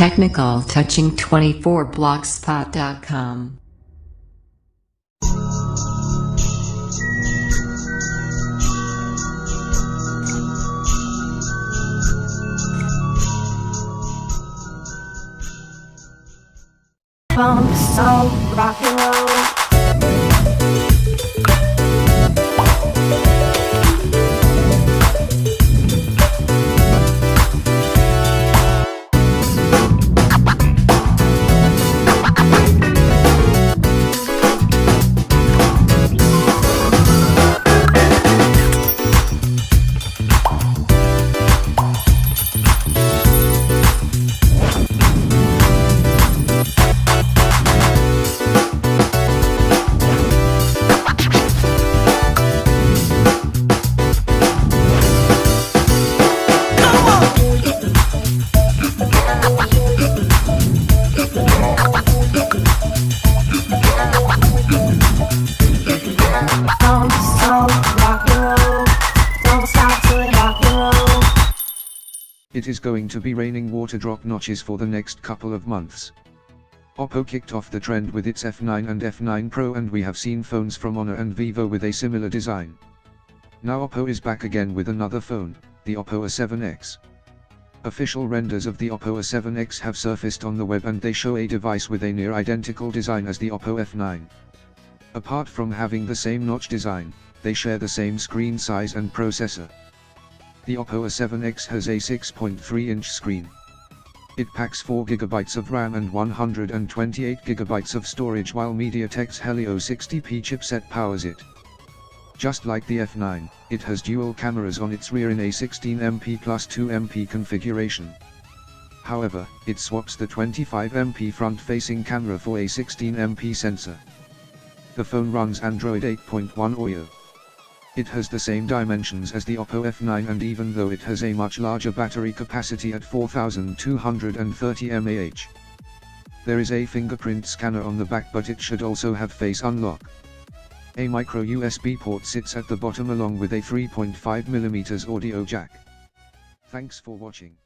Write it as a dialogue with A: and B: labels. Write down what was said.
A: Technical Touching 24 blogspot.com.
B: Pump soul, rock and roll.
C: It is going to be raining water drop notches for the next couple of months. Oppo kicked off the trend with its F9 and F9 Pro, and we have seen phones from Honor and Vivo with a similar design. Now Oppo is back again with another phone, the Oppo A7x. Official renders of the Oppo A7x have surfaced on the web, and they show a device with a near identical design as the Oppo F9. Apart from having the same notch design, they share the same screen size and processor. The Oppo A7x has a 6.3-inch screen. It packs 4GB of RAM and 128GB of storage, while MediaTek's Helio 60P chipset powers it. Just like the F9, it has dual cameras on its rear in a 16MP plus 2MP configuration. However, it swaps the 25MP front-facing camera for a 16MP sensor. The phone runs Android 8.1 Oreo. It has the same dimensions as the Oppo F9, and even though it has a much larger battery capacity at 4230 mAh. There is a fingerprint scanner on the back, but it should also have face unlock. A micro USB port sits at the bottom along with a 3.5mm audio jack. Thanks for watching.